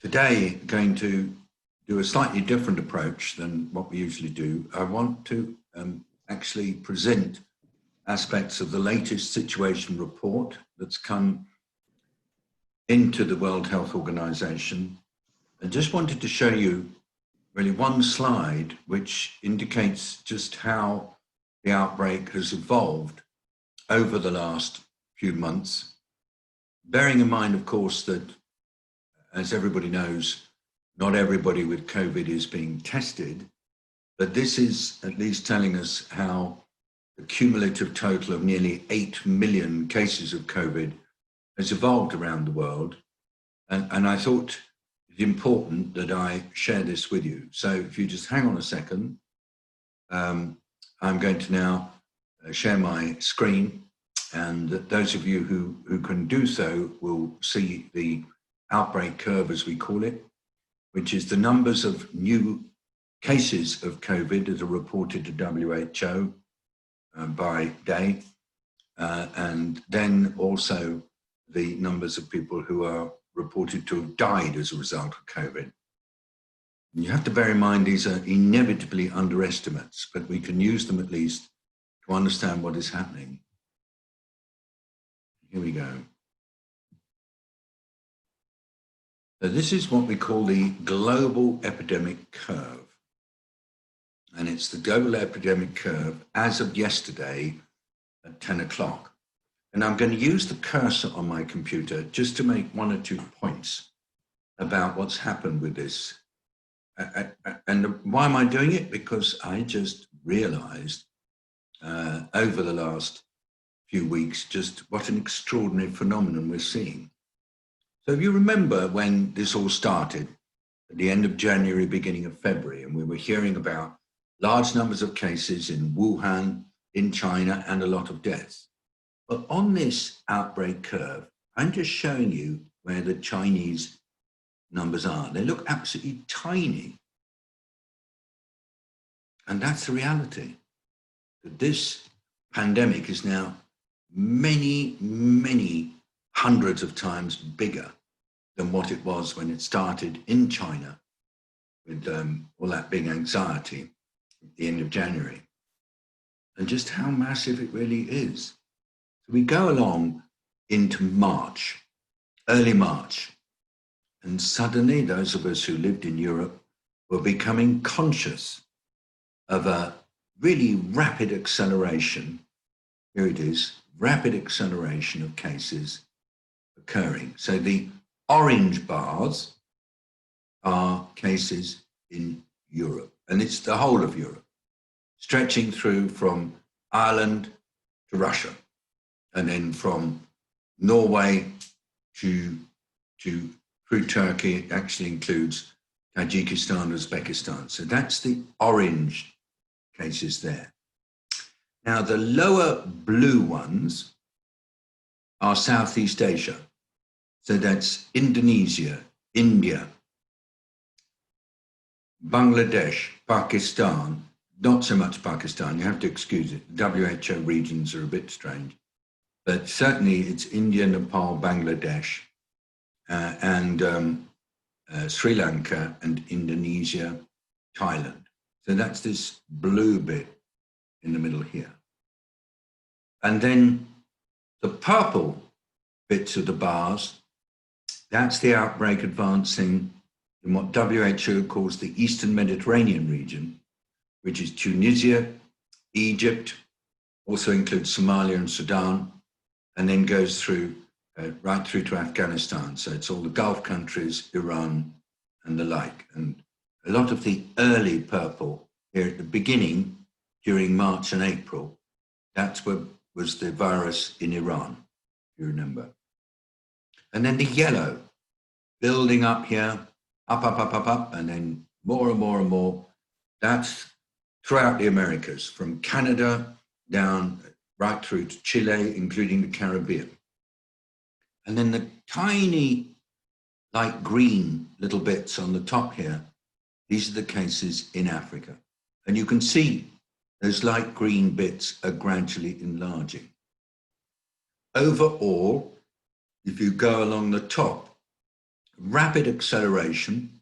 Today, going to do a slightly different approach than what we usually do. I want to actually present aspects of the latest situation report that's come into the World Health Organization. I just wanted to show you really one slide which indicates just how the outbreak has evolved over the last few months. Bearing in mind, of course, that as everybody knows, not everybody with COVID is being tested, but this is at least telling us how the cumulative total of nearly 8 million cases of COVID has evolved around the world. And I thought it's important that I share this with you. So if you just hang on a second, I'm going to now share my screen, and those of you who can do so will see the outbreak curve, as we call it, which is the numbers of new cases of COVID that are reported to WHO by day, and then also the numbers of people who are reported to have died as a result of COVID. And you have to bear in mind these are inevitably underestimates, but we can use them at least to understand what is happening. Here we go. So this is what we call the global epidemic curve. And it's the global epidemic curve as of yesterday at 10 o'clock. And I'm going to use the cursor on my computer just to make one or two points about what's happened with this. And why am I doing it? Because I just realized over the last few weeks just what an extraordinary phenomenon we're seeing. So if you remember when this all started at the end of January, beginning of February, and we were hearing about large numbers of cases in Wuhan, in China, and a lot of deaths. But on this outbreak curve, I'm just showing you where the Chinese numbers are. They look absolutely tiny. And that's the reality. That this pandemic is now many, many hundreds of times bigger than what it was when it started in China with all that big anxiety at the end of January, and just how massive it really is. So we go along into March, early March, and suddenly those of us who lived in Europe were becoming conscious of a really rapid acceleration. Here it is, rapid acceleration of cases occurring. So the orange bars are cases in Europe, and it's the whole of Europe, stretching through from Ireland to Russia, and then from Norway through Turkey. It actually includes Tajikistan, Uzbekistan. So that's the orange cases there. Now the lower blue ones are Southeast Asia. So that's Indonesia, India, Bangladesh, Pakistan, not so much Pakistan, you have to excuse it. WHO regions are a bit strange, but certainly it's India, Nepal, Bangladesh, and Sri Lanka, and Indonesia, Thailand. So that's this blue bit in the middle here. And then the purple bits of the bars, that's the outbreak advancing in what WHO calls the Eastern Mediterranean region, which is Tunisia, Egypt, also includes Somalia and Sudan, and then goes through right through to Afghanistan. So it's all the Gulf countries, Iran, and the like. And a lot of the early purple here at the beginning, during March and April, that's what was the virus in Iran, if you remember. And then the yellow, building up here, up, and then more and more and more. That's throughout the Americas, from Canada down right through to Chile, including the Caribbean. And then the tiny light green little bits on the top here, these are the cases in Africa. And you can see those light green bits are gradually enlarging. Overall, if you go along the top, rapid acceleration,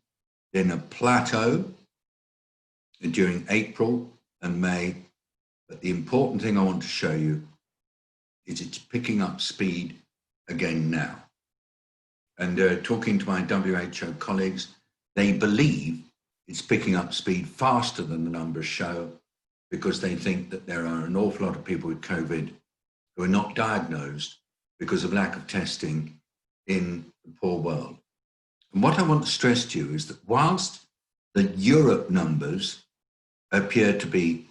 then a plateau during April and May. But the important thing I want to show you is it's picking up speed again now. And talking to my WHO colleagues, they believe it's picking up speed faster than the numbers show, because they think that there are an awful lot of people with COVID who are not diagnosed because of lack of testing in the poor world. And what I want to stress to you is that whilst the Europe numbers appear to be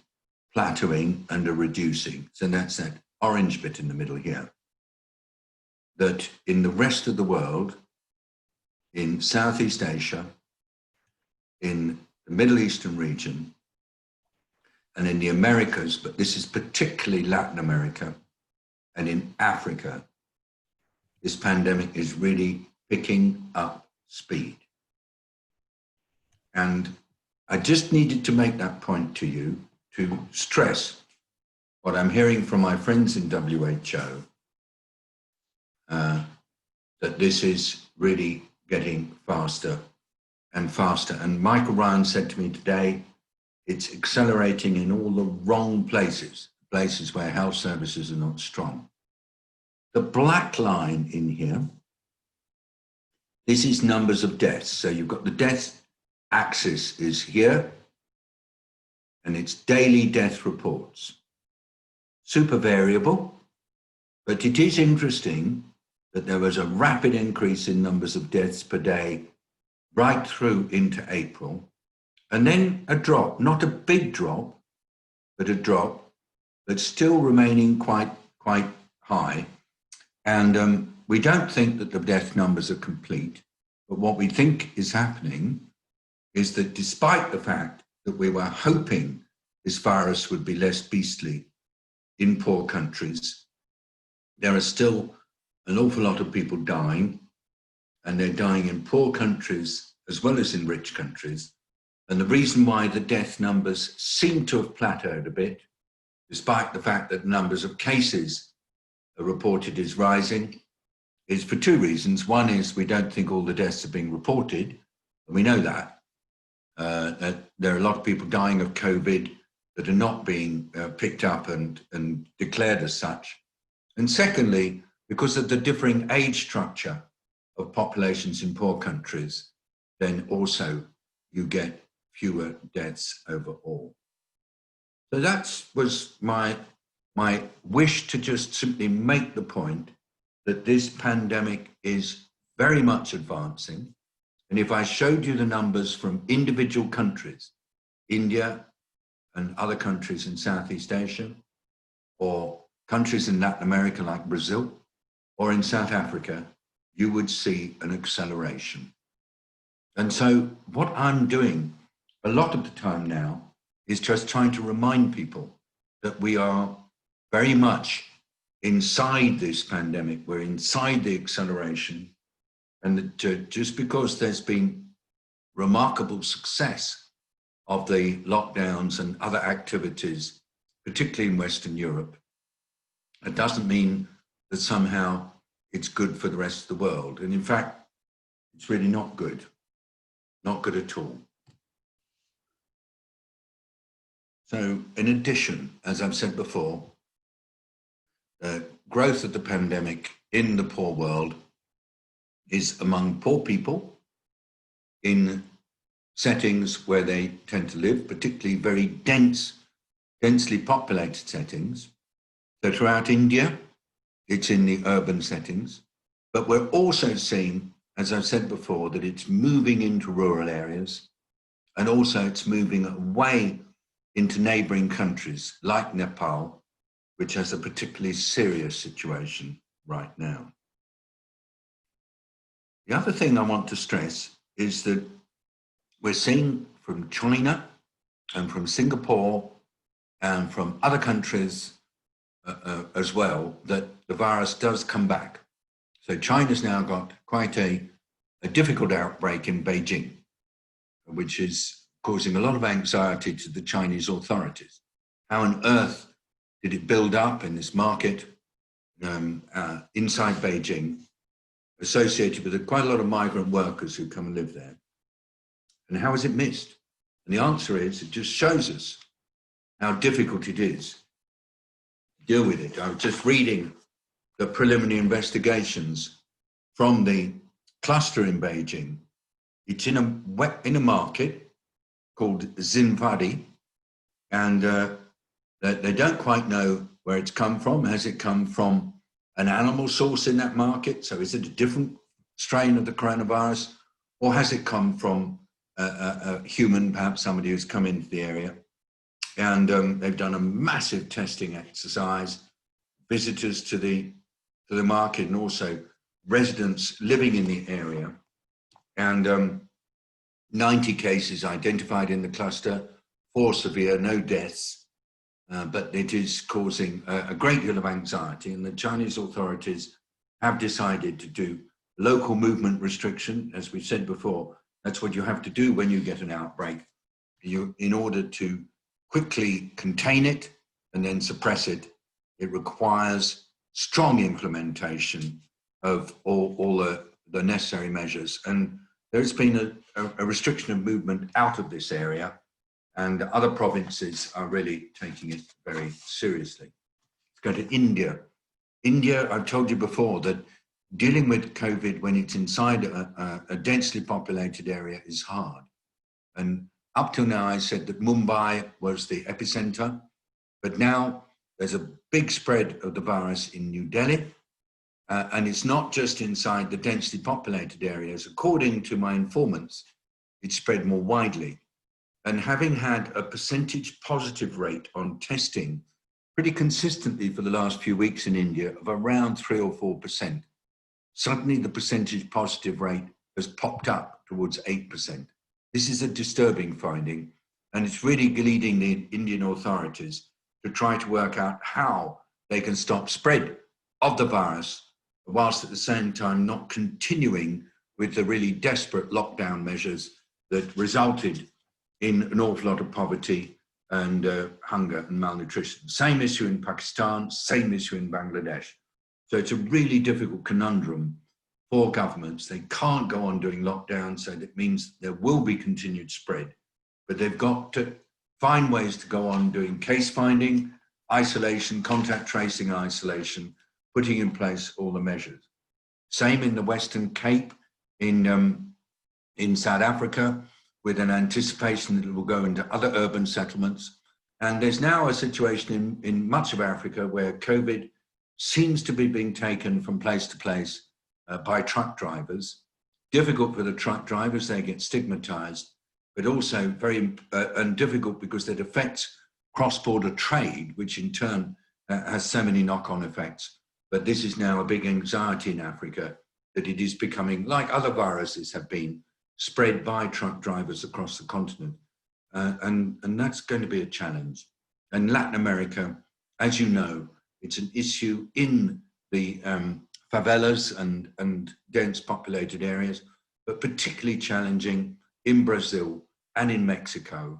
plateauing and are reducing, so that's that orange bit in the middle here, that in the rest of the world, in Southeast Asia, in the Middle Eastern region, and in the Americas, but this is particularly Latin America and in Africa, this pandemic is really picking up speed. And I just needed to make that point to you to stress what I'm hearing from my friends in WHO, that this is really getting faster and faster. And Michael Ryan said to me today, it's accelerating in all the wrong places, places where health services are not strong. The black line in here, this is numbers of deaths. So you've got the death axis is here, and it's daily death reports. Super variable, but it is interesting that there was a rapid increase in numbers of deaths per day right through into April, and then a drop, not a big drop, but a drop, but still remaining quite high. And we don't think that the death numbers are complete, but what we think is happening is that despite the fact that we were hoping this virus would be less beastly in poor countries, there are still an awful lot of people dying, and they're dying in poor countries as well as in rich countries. And the reason why the death numbers seem to have plateaued a bit, despite the fact that numbers of cases are reported is rising, is for two reasons. One is we don't think all the deaths are being reported, and we know that there are a lot of people dying of COVID that are not being picked up and declared as such. And secondly, because of the differing age structure of populations in poor countries, then also you get fewer deaths overall. So that was my wish to just simply make the point that this pandemic is very much advancing. And if I showed you the numbers from individual countries, India and other countries in Southeast Asia, or countries in Latin America like Brazil, or in South Africa, you would see an acceleration. And so what I'm doing a lot of the time now is just trying to remind people that we are very much inside this pandemic, we're inside the acceleration, and that just because there's been remarkable success of the lockdowns and other activities, particularly in Western Europe, it doesn't mean that somehow it's good for the rest of the world. And in fact, it's really not good at all. So in addition, as I've said before, the growth of the pandemic in the poor world is among poor people in settings where they tend to live, particularly very densely populated settings. So throughout India, it's in the urban settings, but we're also seeing, as I've said before, that it's moving into rural areas, and also it's moving away into neighboring countries like Nepal, which has a particularly serious situation right now. The other thing I want to stress is that we're seeing from China and from Singapore and from other countries as well that the virus does come back. So China's now got quite a difficult outbreak in Beijing, which is causing a lot of anxiety to the Chinese authorities. How on earth did it build up in this market inside Beijing? associated with quite a lot of migrant workers who come and live there. And how is it missed? And the answer is, it just shows us how difficult it is to deal with it. I was just reading the preliminary investigations from the cluster in Beijing. It's in a market called Xinfadi, and they don't quite know where it's come from. Has it come from an animal source in that market? So is it a different strain of the coronavirus? Or has it come from a human, perhaps somebody who's come into the area? And they've done a massive testing exercise, visitors to the market and also residents living in the area. And 90 cases identified in the cluster, 4 severe, no deaths. But it is causing a great deal of anxiety, and the Chinese authorities have decided to do local movement restriction. As we've said before, that's what you have to do when you get an outbreak. In order to quickly contain it and then suppress it, it requires strong implementation of all the necessary measures. And there's been a restriction of movement out of this area, and other provinces are really taking it very seriously. Let's go to India. India, I've told you before that dealing with COVID when it's inside a densely populated area is hard. And up till now, I said that Mumbai was the epicenter, but now there's a big spread of the virus in New Delhi. And it's not just inside the densely populated areas. According to my informants, it's spread more widely. And having had a percentage positive rate on testing pretty consistently for the last few weeks in India of around 3 or 4%, suddenly the percentage positive rate has popped up towards 8%. This is a disturbing finding, and it's really leading the Indian authorities to try to work out how they can stop spread of the virus, whilst at the same time not continuing with the really desperate lockdown measures that resulted in an awful lot of poverty and hunger and malnutrition. Same issue in Pakistan, same issue in Bangladesh. So it's a really difficult conundrum for governments. They can't go on doing lockdowns, so that means there will be continued spread, but they've got to find ways to go on doing case finding, isolation, contact tracing isolation, putting in place all the measures. Same in the Western Cape, in South Africa, with an anticipation that it will go into other urban settlements. And there's now a situation in much of Africa where COVID seems to be being taken from place to place by truck drivers. Difficult for the truck drivers, they get stigmatized, but also very difficult because it affects cross-border trade, which in turn has so many knock-on effects. But this is now a big anxiety in Africa, that it is becoming, like other viruses have been, spread by truck drivers across the continent. And that's going to be a challenge. And Latin America, as you know, it's an issue in the favelas and dense populated areas, but particularly challenging in Brazil and in Mexico,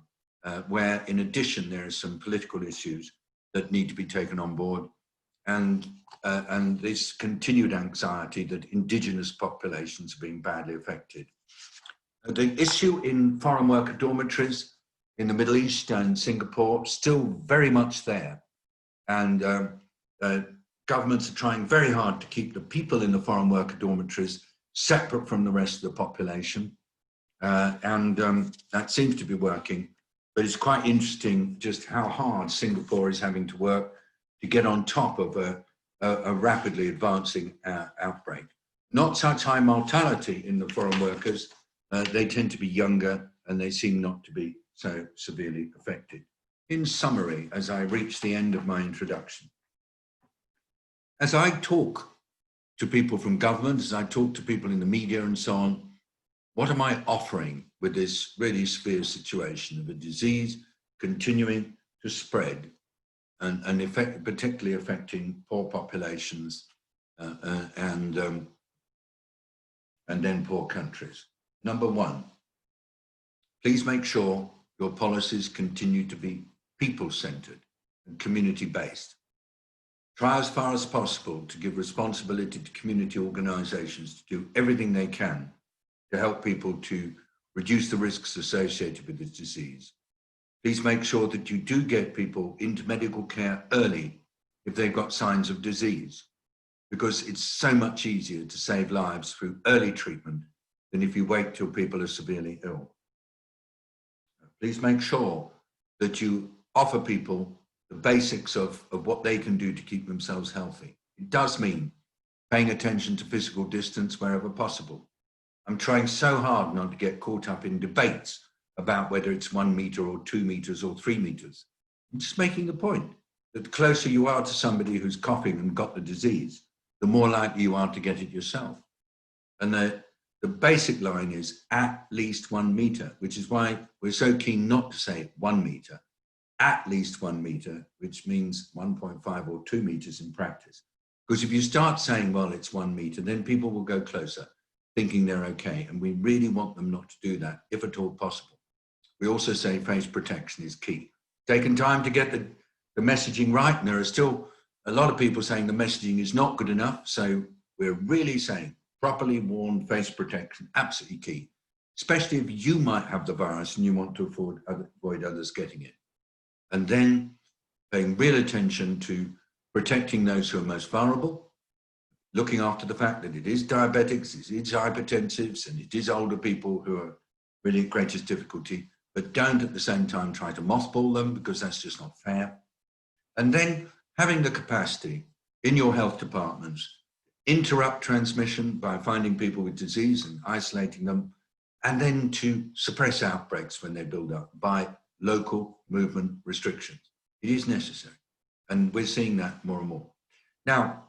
where in addition there are some political issues that need to be taken on board, and this continued anxiety that indigenous populations are being badly affected. The issue in foreign worker dormitories in the Middle East and Singapore, still very much there. And governments are trying very hard to keep the people in the foreign worker dormitories separate from the rest of the population. That seems to be working, but it's quite interesting just how hard Singapore is having to work to get on top of a rapidly advancing outbreak. Not such high mortality in the foreign workers. They tend to be younger and they seem not to be so severely affected. In summary, as I reach the end of my introduction, as I talk to people from government, as I talk to people in the media and so on, what am I offering with this really severe situation of a disease continuing to spread and particularly affecting poor populations and then poor countries? Number one, please make sure your policies continue to be people-centered and community-based. try as far as possible to give responsibility to community organisations to do everything they can to help people to reduce the risks associated with this disease. Please make sure that you do get people into medical care early if they've got signs of disease, because it's so much easier to save lives through early treatment than if you wait till people are severely ill. Please make sure that you offer people the basics of what they can do to keep themselves healthy. It does mean paying attention to physical distance wherever possible. I'm trying so hard not to get caught up in debates about whether it's 1 meter or 2 meters or 3 meters. I'm just making the point that the closer you are to somebody who's coughing and got the disease, the more likely you are to get it yourself. And the basic line is at least 1 meter, which is why we're so keen not to say 1 meter, at least 1 meter, which means 1.5 or 2 meters in practice. Because if you start saying, well, it's 1 meter, then people will go closer, thinking they're okay. And we really want them not to do that, if at all possible. We also say face protection is key. Taking time to get the messaging right, and there are still a lot of people saying the messaging is not good enough. So we're really saying properly worn face protection, absolutely key, especially if you might have the virus and you want to avoid others getting it. And then paying real attention to protecting those who are most vulnerable, looking after the fact that it is diabetics, it is hypertensives, and it is older people who are really at greatest difficulty, but don't at the same time try to mothball them, because that's just not fair. And then having the capacity in your health departments, interrupt transmission by finding people with disease and isolating them, and then to suppress outbreaks when they build up by local movement restrictions. It is necessary, and we're seeing that more and more. Now,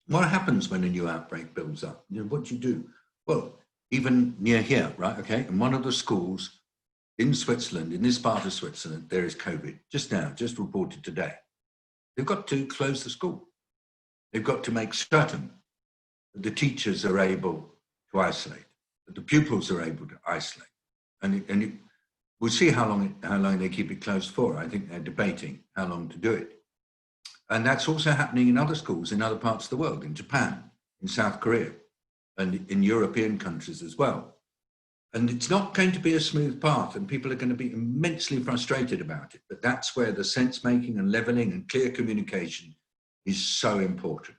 what happens when a new outbreak builds up? What do you do? Well, even near here, right, okay, in one of the schools in Switzerland, in this part of Switzerland, there is COVID, just reported today. They've got to close the school. They've got to make certain that the teachers are able to isolate, that the pupils are able to isolate. And we'll see how long they keep it closed for. I think they're debating how long to do it. And that's also happening in other schools in other parts of the world, in Japan, in South Korea, and in European countries as well. And it's not going to be a smooth path, and people are going to be immensely frustrated about it. But that's where the sense making and leveling and clear communication is so important.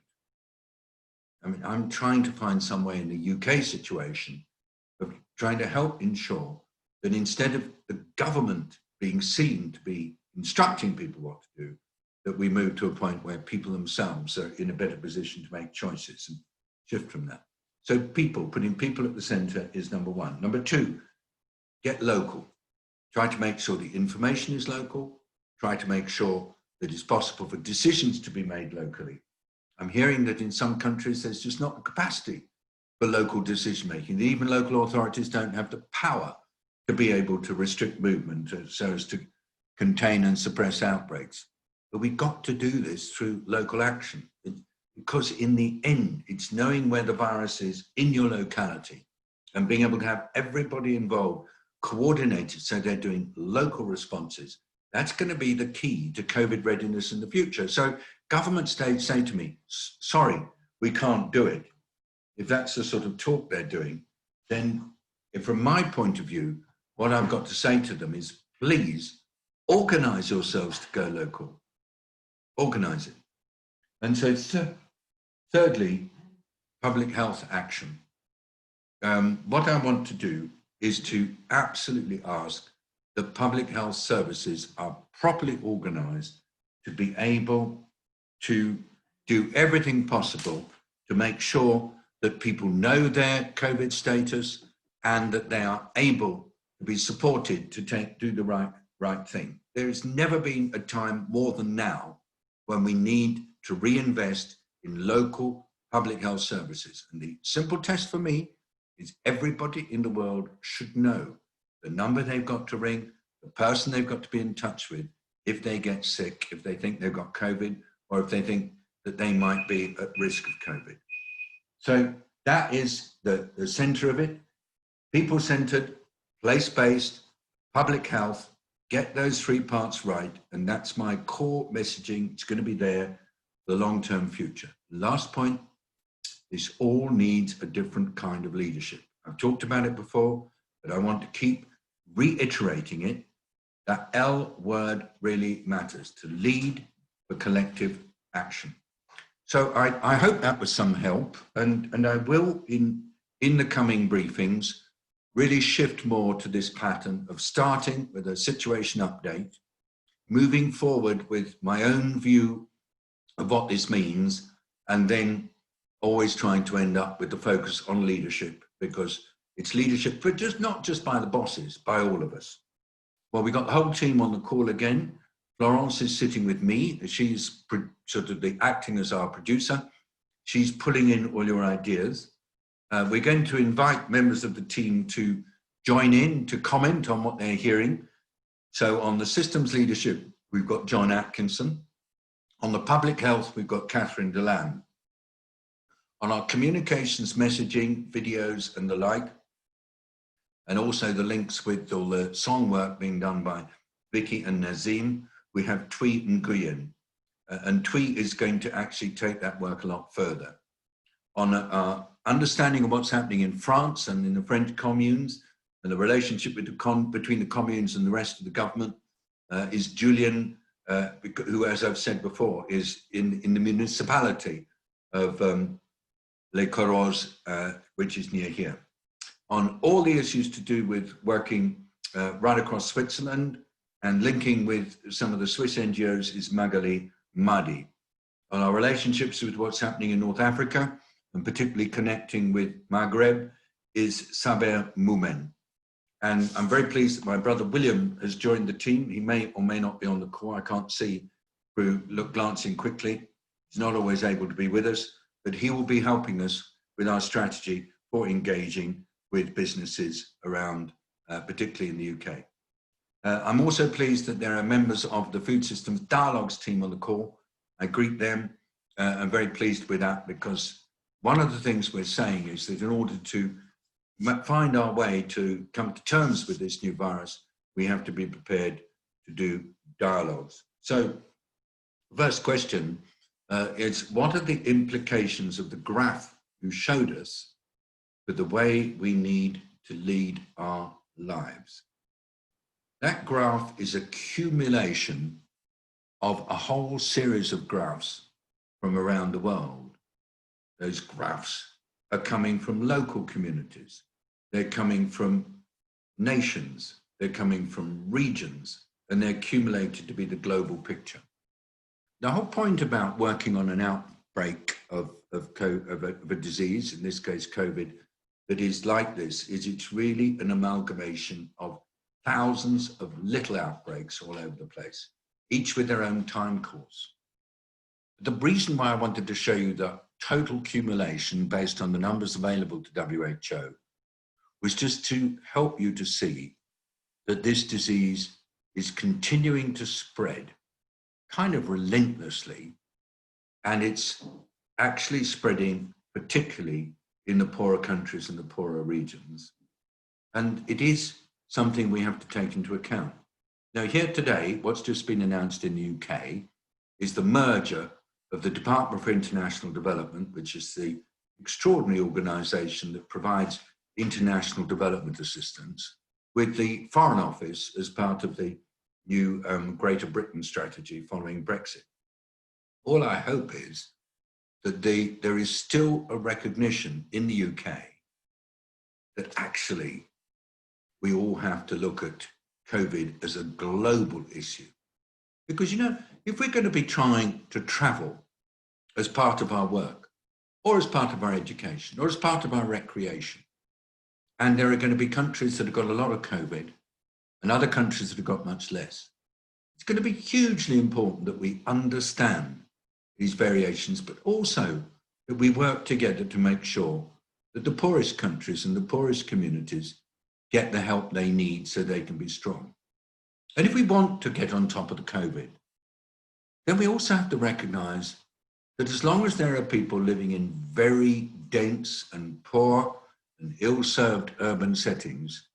I mean, I'm trying to find some way in the UK situation of trying to help ensure that instead of the government being seen to be instructing people what to do, that we move to a point where people themselves are in a better position to make choices and shift from that. So putting people at the center is number one. Number two, get local. Try to make sure the information is local. Try to make sure that it's possible for decisions to be made locally. I'm hearing that in some countries, there's just not the capacity for local decision making. Even local authorities don't have the power to be able to restrict movement so as to contain and suppress outbreaks. But we've got to do this through local action, because in the end, it's knowing where the virus is in your locality and being able to have everybody involved, coordinated, so they're doing local responses. That's going to be the key to COVID readiness in the future. So governments say to me, sorry, we can't do it. If that's the sort of talk they're doing, then from my point of view, what I've got to say to them is, please organize yourselves to go local. Organize it. And so thirdly, public health action. What I want to do is to absolutely ask that public health services are properly organized to be able to do everything possible to make sure that people know their COVID status and that they are able to be supported to do the right thing. There has never been a time more than now when we need to reinvest in local public health services. And the simple test for me is everybody in the world should know the number they've got to ring, the person they've got to be in touch with if they get sick, if they think they've got COVID, or if they think that they might be at risk of COVID. So that is the center of it. People-centered, place-based, public health, get those three parts right. And that's my core messaging. It's going to be there the long-term future. Last point, this all needs a different kind of leadership. I've talked about it before, but I want to keep reiterating it. That L word really matters, to lead for collective action. So I hope that was some help, and I will, in the coming briefings, really shift more to this pattern of starting with a situation update, moving forward with my own view of what this means, and then always trying to end up with the focus on leadership, because it's leadership, but not just by the bosses, by all of us. Well, we got the whole team on the call again. Florence is sitting with me. She's sort of acting as our producer. She's pulling in all your ideas. We're going to invite members of the team to join in, to comment on what they're hearing. So on the systems leadership, we've got John Atkinson. On the public health, we've got Catherine Delan. On our communications, messaging, videos and the like, and also the links with all the song work being done by Vicky and Nazim, we have Twee and Nguyen. And Twee is going to actually take that work a lot further. On our understanding of what's happening in France and in the French communes, and the relationship with between the communes and the rest of the government, is Julian, who, as I've said before, is in the municipality of Les Corros, which is near here. On all the issues to do with working right across Switzerland and linking with some of the Swiss NGOs is Magali Madi. On our relationships with what's happening in North Africa, and particularly connecting with Maghreb, is Saber Moumen. And I'm very pleased that my brother William has joined the team. He may or may not be on the call. I can't see through glancing quickly. He's not always able to be with us, but he will be helping us with our strategy for engaging with businesses around, particularly in the UK. I'm also pleased that there are members of the Food Systems Dialogues team on the call. I greet them. I'm very pleased with that, because one of the things we're saying is that in order to find our way to come to terms with this new virus, we have to be prepared to do dialogues. So, first question is, what are the implications of the graph you showed us for the way we need to lead our lives? That graph is an accumulation of a whole series of graphs from around the world. Those graphs are coming from local communities. They're coming from nations. They're coming from regions, and they're accumulated to be the global picture. The whole point about working on an outbreak of a disease, in this case COVID, that is like this, is it's really an amalgamation of thousands of little outbreaks all over the place, each with their own time course. The reason why I wanted to show you the total accumulation based on the numbers available to WHO was just to help you to see that this disease is continuing to spread kind of relentlessly, and it's actually spreading particularly in the poorer countries and the poorer regions. And it is something we have to take into account. Now, here today, what's just been announced in the UK is the merger of the Department for International Development, which is the extraordinary organisation that provides international development assistance, with the Foreign Office as part of the new Greater Britain strategy following Brexit. All I hope is that there is still a recognition in the UK that actually we all have to look at COVID as a global issue. Because, you know, if we're going to be trying to travel as part of our work, or as part of our education, or as part of our recreation, and there are going to be countries that have got a lot of COVID and other countries that have got much less, it's going to be hugely important that we understand these variations, but also that we work together to make sure that the poorest countries and the poorest communities get the help they need so they can be strong. And if we want to get on top of the COVID, then we also have to recognize that as long as there are people living in very dense and poor and ill-served urban settings,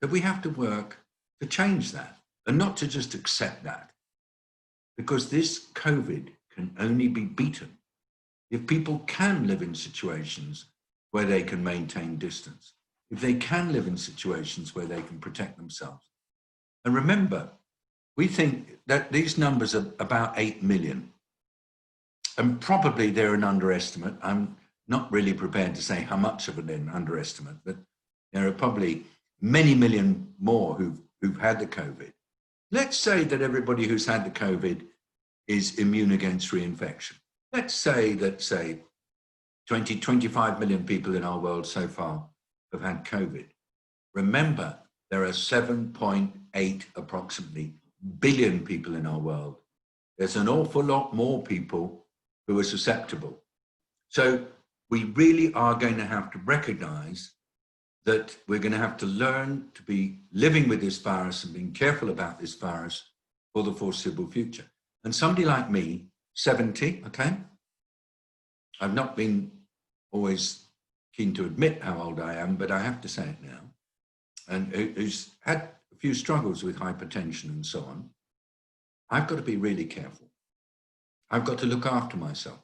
that we have to work to change that and not to just accept that. Because this COVID can only be beaten if people can live in situations where they can maintain distance, if they can live in situations where they can protect themselves. And remember, we think that these numbers are about 8 million. And probably they're an underestimate. I'm not really prepared to say how much of an underestimate, but there are probably many million more who've had the COVID. Let's say that everybody who's had the COVID is immune against reinfection. Let's say that, 25 million people in our world so far have had COVID. Remember, there are 7.8 approximately billion people in our world. There's an awful lot more people who are susceptible. So we really are going to have to recognize that we're going to have to learn to be living with this virus and being careful about this virus for the foreseeable future. And somebody like me, 70, okay? I've not been always keen to admit how old I am, but I have to say it now. And who's had a few struggles with hypertension and so on. I've got to be really careful. I've got to look after myself.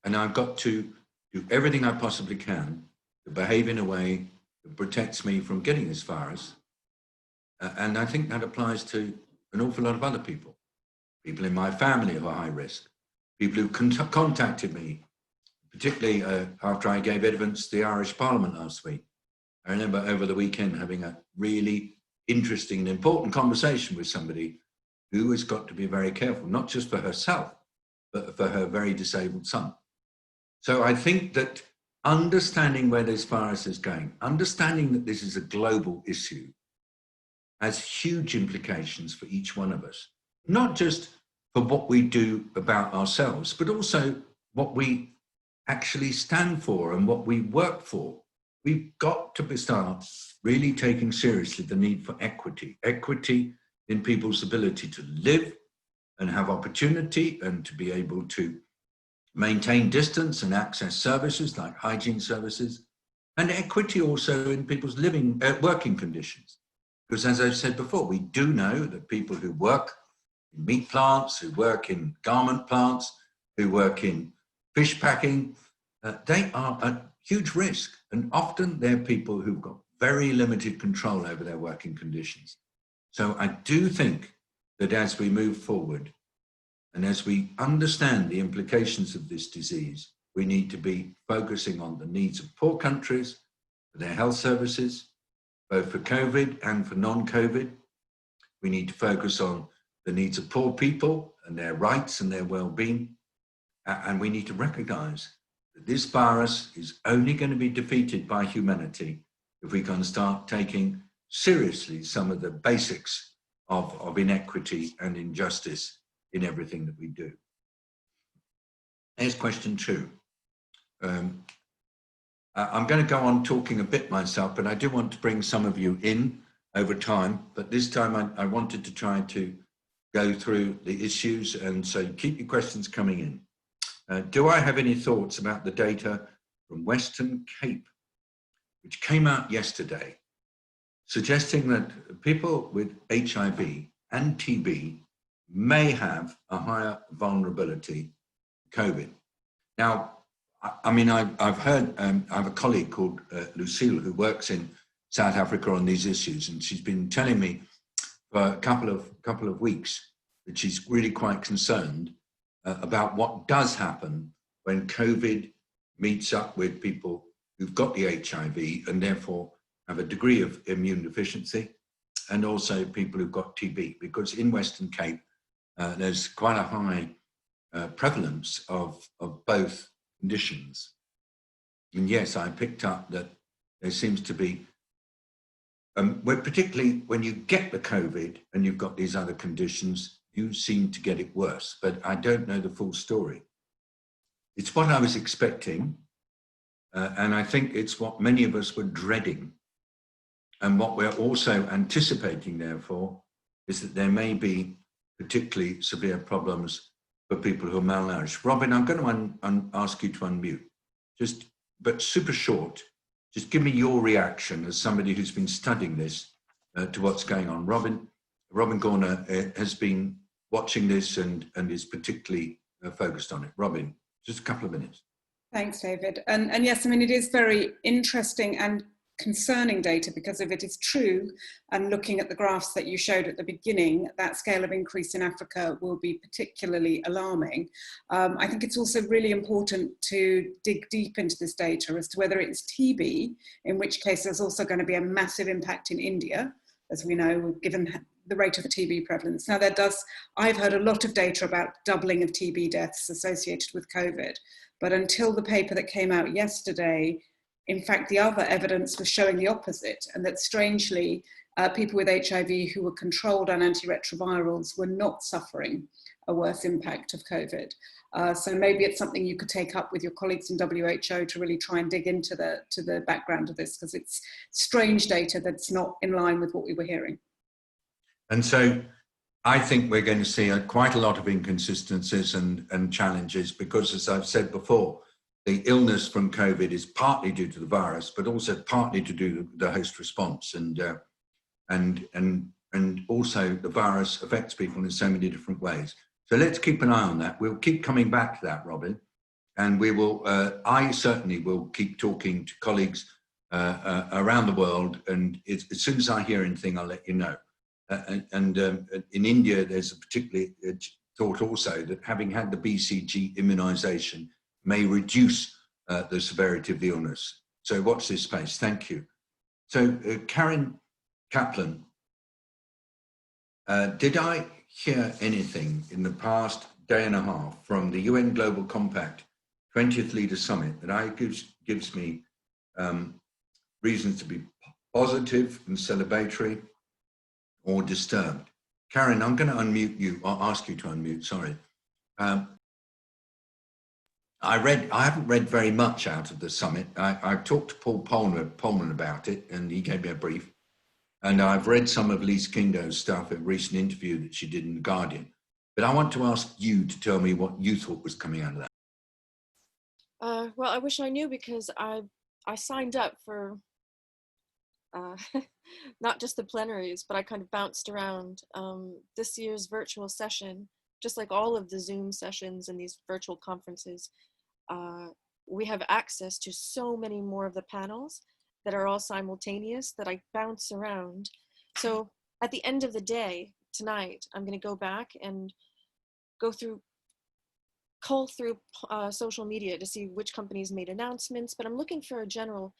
And I've got to do everything I possibly can to behave in a way that protects me from getting this virus. And I think that applies to an awful lot of other people. People in my family who are high risk. People who contacted me, particularly after I gave evidence to the Irish Parliament last week. I remember over the weekend having a really interesting and important conversation with somebody who has got to be very careful, not just for herself, but for her very disabled son. So I think that understanding where this virus is going, understanding that this is a global issue, has huge implications for each one of us, not just for what we do about ourselves, but also what we actually stand for and what we work for. We've got to start really taking seriously the need for equity in people's ability to live and have opportunity and to be able to maintain distance and access services like hygiene services, and equity also in people's working conditions. Because as I've said before, we do know that people who work in meat plants, who work in garment plants, who work in fish packing, they are at huge risk. And often they're people who've got very limited control over their working conditions. So I do think that as we move forward and as we understand the implications of this disease, we need to be focusing on the needs of poor countries, for their health services, both for COVID and for non-COVID. We need to focus on the needs of poor people and their rights and their well-being. And we need to recognize that this virus is only going to be defeated by humanity if we can start taking seriously some of the basics of inequity and injustice in everything that we do. Here's question 2. I'm going to go on talking a bit myself, but I do want to bring some of you in over time. But this time I wanted to try to go through the issues, and so keep your questions coming in. Do I have any thoughts about the data from Western Cape, which came out yesterday, suggesting that people with HIV and TB may have a higher vulnerability to COVID? Now, I mean, I've heard, I have a colleague called Lucille who works in South Africa on these issues, and she's been telling me for a couple of weeks that she's really quite concerned about what does happen when COVID meets up with people who've got the HIV and therefore have a degree of immune deficiency, and also people who've got TB, because in Western Cape, there's quite a high prevalence of both conditions. And yes, I picked up that there seems to be, particularly when you get the COVID and you've got these other conditions, you seem to get it worse, but I don't know the full story. It's what I was expecting, and I think it's what many of us were dreading. And what we're also anticipating, therefore, is that there may be particularly severe problems for people who are malnourished. Robin, I'm going to ask you to unmute, but super short. Just give me your reaction as somebody who's been studying this to what's going on. Robin Gorner has been watching this and is particularly focused on it. Robin, just a couple of minutes. Thanks, David. And yes, I mean, it is very interesting and concerning data, because if it is true, and looking at the graphs that you showed at the beginning, that scale of increase in Africa will be particularly alarming. I think it's also really important to dig deep into this data as to whether it's TB, in which case there's also going to be a massive impact in India, as we know, given the rate of the TB prevalence. Now I've heard a lot of data about doubling of TB deaths associated with COVID, but until the paper that came out yesterday, in fact, the other evidence was showing the opposite, and that strangely, people with HIV who were controlled on antiretrovirals were not suffering a worse impact of COVID. So maybe it's something you could take up with your colleagues in WHO to really try and dig into the background of this, because it's strange data that's not in line with what we were hearing. And so I think we're going to see quite a lot of inconsistencies and challenges, because, as I've said before, the illness from COVID is partly due to the virus, but also partly to do with the host response. And also the virus affects people in so many different ways. So let's keep an eye on that. We'll keep coming back to that, Robin. And we will, I certainly will keep talking to colleagues around the world. And as soon as I hear anything, I'll let you know. In India, there's a particular thought also that having had the BCG immunization may reduce the severity of the illness. So watch this space. Thank you. So Karen Kaplan, did I hear anything in the past day and a half from the UN Global Compact 20th Leader Summit that gives me reasons to be positive and celebratory or disturbed? Karen, I'm going to unmute you, or ask you to unmute, sorry. I haven't read very much out of the summit. I talked to Paul Polman about it, and he gave me a brief. And I've read some of Lise Kingo's stuff, a recent interview that she did in The Guardian. But I want to ask you to tell me what you thought was coming out of that. Well, I wish I knew, because I signed up for not just the plenaries, but I kind of bounced around. This year's virtual session, just like all of the Zoom sessions and these virtual conferences, we have access to so many more of the panels that are all simultaneous that I bounce around. So at the end of the day, tonight, I'm going to go back and cull through social media to see which companies made announcements, but I'm looking for a general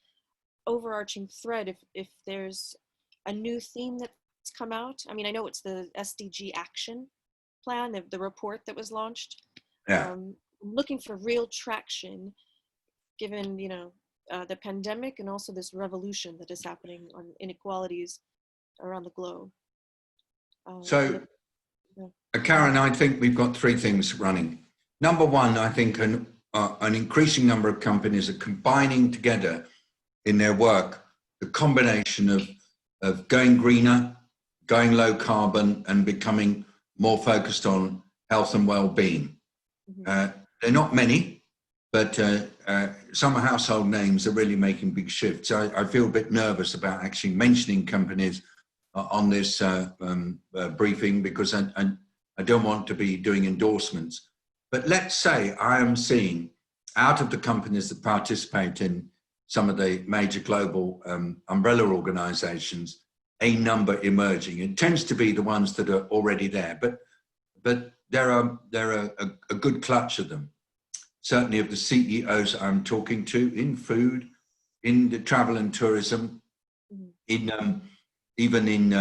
overarching thread if there's a new theme that's come out. I mean, I know it's the SDG action plan, the report that was launched. Yeah. I'm looking for real traction given, the pandemic and also this revolution that is happening on inequalities around the globe. Karen, I think we've got three things running. Number one, I think an increasing number of companies are combining together in their work the combination of going greener, going low carbon, and becoming more focused on health and well-being. Mm-hmm. They're not many, but some household names are really making big shifts. I feel a bit nervous about actually mentioning companies on this briefing, because I don't want to be doing endorsements. But let's say I am seeing, out of the companies that participate in some of the major global umbrella organizations, a number emerging. It tends to be the ones that are already there, but there are a good clutch of them. Certainly of the CEOs I'm talking to in food, in the travel and tourism, in even in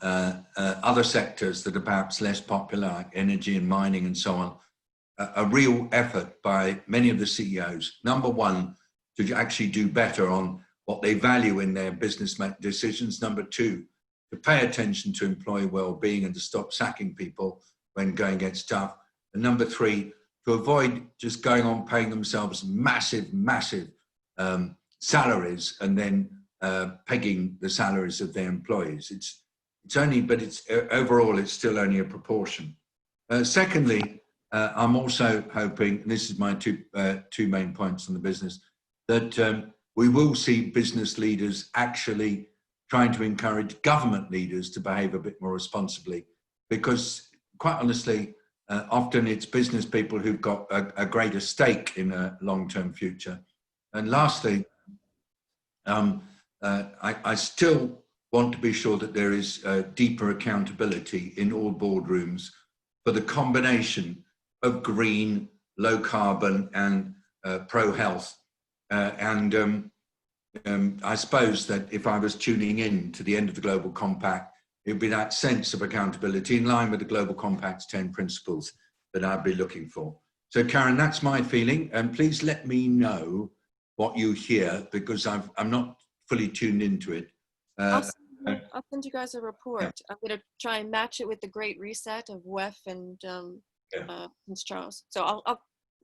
other sectors that are perhaps less popular, like energy and mining and so on, a real effort by many of the CEOs, number one, to actually do better on what they value in their business decisions. Number two, to pay attention to employee well-being and to stop sacking people when going gets tough. And number three, to avoid just going on paying themselves massive salaries and then pegging the salaries of their employees. It's only, but it's overall, it's still only a proportion. Secondly, I'm also hoping, and this is my two main points on the business, that we will see business leaders actually trying to encourage government leaders to behave a bit more responsibly, because quite honestly, often it's business people who've got a greater stake in a long-term future. And lastly, I still want to be sure that there is deeper accountability in all boardrooms for the combination of green, low carbon and pro-health. I suppose that if I was tuning in to the end of the Global Compact, it would be that sense of accountability in line with the Global Compact's 10 principles that I'd be looking for. So Karen, that's my feeling. And please let me know what you hear, because I'm not fully tuned into it. I'll send you guys a report. Yeah. I'm going to try and match it with the Great Reset of WEF and Prince Charles. So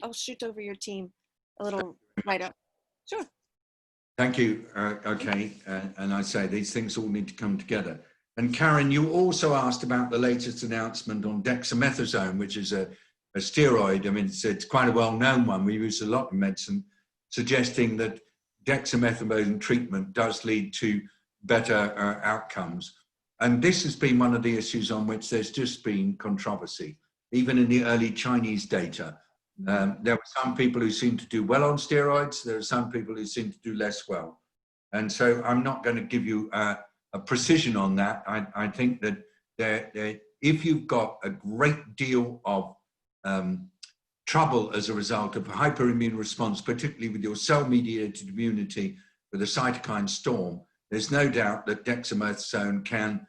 I'll shoot over your team a little write-up. Sure. Thank you. Okay, and I say these things all need to come together. And Karen, you also asked about the latest announcement on dexamethasone, which is a steroid. I mean, it's quite a well-known one. We use a lot in medicine, suggesting that dexamethasone treatment does lead to better outcomes. And this has been one of the issues on which there's just been controversy. Even in the early Chinese data, there were some people who seemed to do well on steroids. There are some people who seem to do less well. And so I'm not going to give you a precision on that. I think that if you've got a great deal of trouble as a result of hyperimmune response, particularly with your cell-mediated immunity with a cytokine storm, there's no doubt that dexamethasone can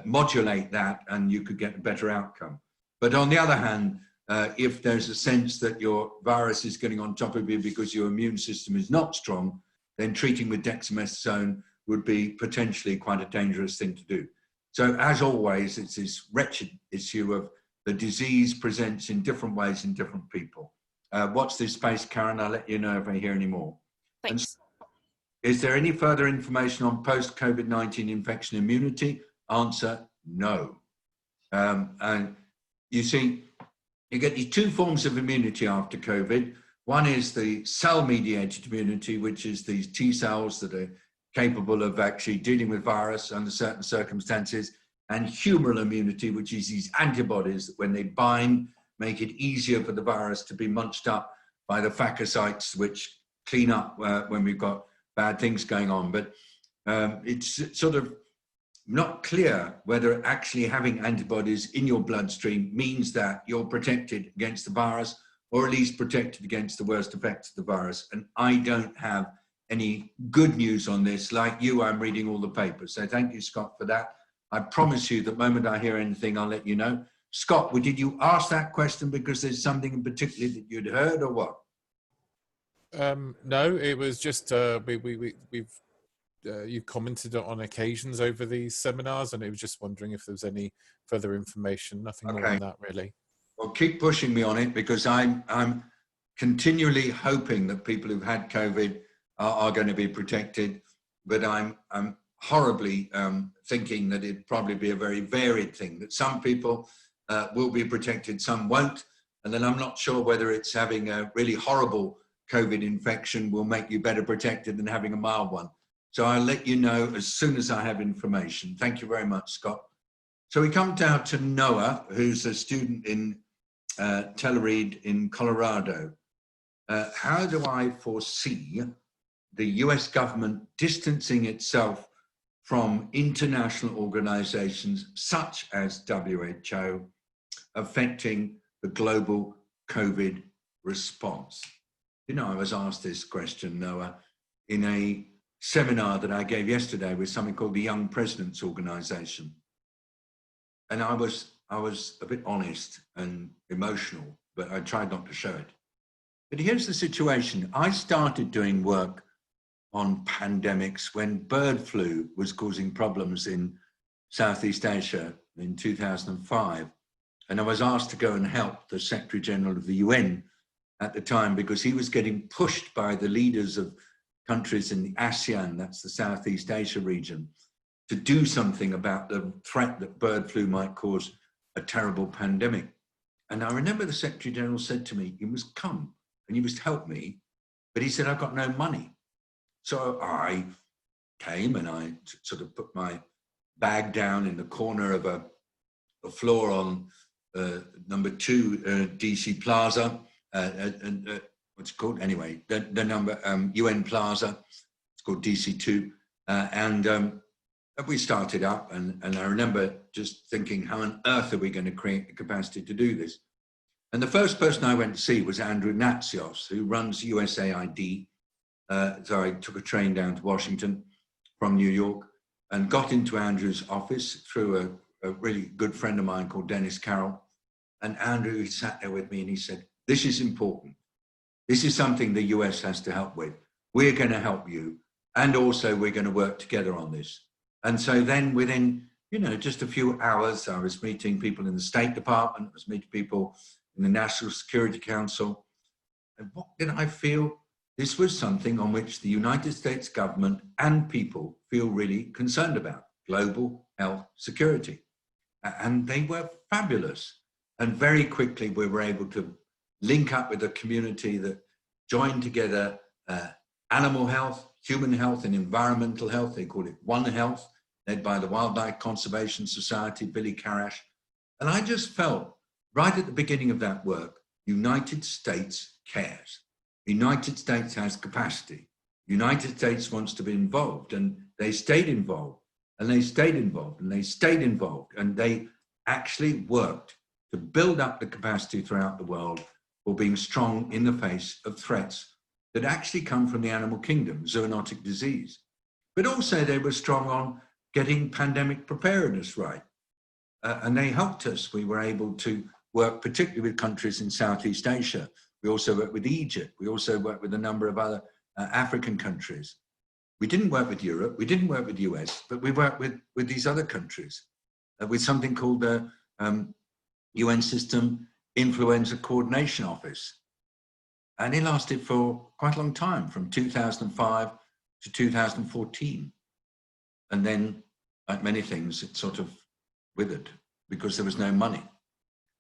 modulate that and you could get a better outcome. But on the other hand, if there's a sense that your virus is getting on top of you because your immune system is not strong, then treating with dexamethasone would be potentially quite a dangerous thing to do. So as always, it's this wretched issue of the disease presents in different ways in different people. Watch this space, Karen. I'll let you know if I hear any more. Thanks. Is there any further information on post-COVID-19 infection immunity? Answer, no. And you see, you get these two forms of immunity after COVID. One is the cell-mediated immunity, which is these T cells that are capable of actually dealing with virus under certain circumstances, and humoral immunity, which is these antibodies that when they bind, make it easier for the virus to be munched up by the phagocytes, which clean up when we've got bad things going on. But it's sort of not clear whether actually having antibodies in your bloodstream means that you're protected against the virus, or at least protected against the worst effects of the virus. And I don't have any good news on this. Like you, I'm reading all the papers. So thank you, Scott, for that. I promise you the moment I hear anything, I'll let you know. Scott, did you ask that question because there's something in particular that you'd heard, or what? No, it was just you've commented on occasions over these seminars, and I was just wondering if there was any further information. Nothing more than that, really. Well, keep pushing me on it, because I'm continually hoping that people who've had COVID are going to be protected, but I'm horribly thinking that it'd probably be a very varied thing, that some people will be protected, some won't, and then I'm not sure whether it's having a really horrible COVID infection will make you better protected than having a mild one. So I'll let you know as soon as I have information. Thank you very much, Scott. So we come down to Noah, who's a student in Telluride in Colorado. How do I foresee the US government distancing itself from international organizations such as WHO affecting the global COVID response? You know, I was asked this question, Noah, in a seminar that I gave yesterday with something called the Young Presidents Organization. And I was a bit honest and emotional, but I tried not to show it. But here's the situation. I started doing work on pandemics when bird flu was causing problems in Southeast Asia in 2005. And I was asked to go and help the Secretary General of the UN at the time, because he was getting pushed by the leaders of countries in the ASEAN, that's the Southeast Asia region, to do something about the threat that bird flu might cause a terrible pandemic. And I remember the Secretary General said to me, you must come and you must help me. But he said, I've got no money. So I came and I sort of put my bag down in the corner of a floor on number 2, DC Plaza, what's it called? Anyway, the number, UN Plaza, it's called DC2. And we started up, and I remember just thinking, how on earth are we going to create the capacity to do this? And the first person I went to see was Andrew Natsios, who runs USAID. So I took a train down to Washington from New York and got into Andrew's office through a really good friend of mine called Dennis Carroll. And Andrew, he sat there with me and he said, this is important. This is something the US has to help with. We're going to help you. And also we're going to work together on this. And so then within, just a few hours, I was meeting people in the State Department, I was meeting people in the National Security Council. And what did I feel? This was something on which the United States government and people feel really concerned about, global health security. And they were fabulous. And very quickly we were able to link up with a community that joined together animal health, human health, and environmental health. They called it One Health, led by the Wildlife Conservation Society, Billy Karash. And I just felt right at the beginning of that work, United States cares. United States has capacity. United States wants to be involved, and they stayed involved, and they stayed involved, and they stayed involved, and they actually worked to build up the capacity throughout the world for being strong in the face of threats that actually come from the animal kingdom, zoonotic disease. But also they were strong on getting pandemic preparedness right. And they helped us. We were able to work particularly with countries in Southeast Asia. We also worked with Egypt. We also worked with a number of other African countries. We didn't work with Europe. We didn't work with the US, but we worked with these other countries with something called the UN System Influenza Coordination Office. And it lasted for quite a long time, from 2005 to 2014. And then, like many things, it sort of withered because there was no money.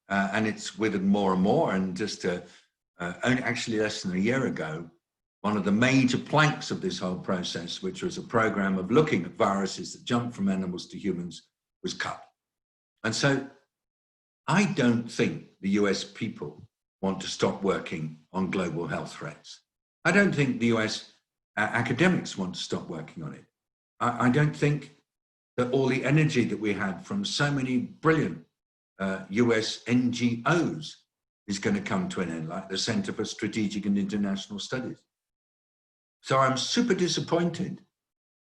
And it's withered more and more. And just only actually less than a year ago, one of the major planks of this whole process, which was a program of looking at viruses that jump from animals to humans, was cut. And so I don't think the US people want to stop working on global health threats. I don't think the US academics want to stop working on it. I don't think that all the energy that we had from so many brilliant US NGOs is going to come to an end, like the Center for Strategic and International Studies. So I'm super disappointed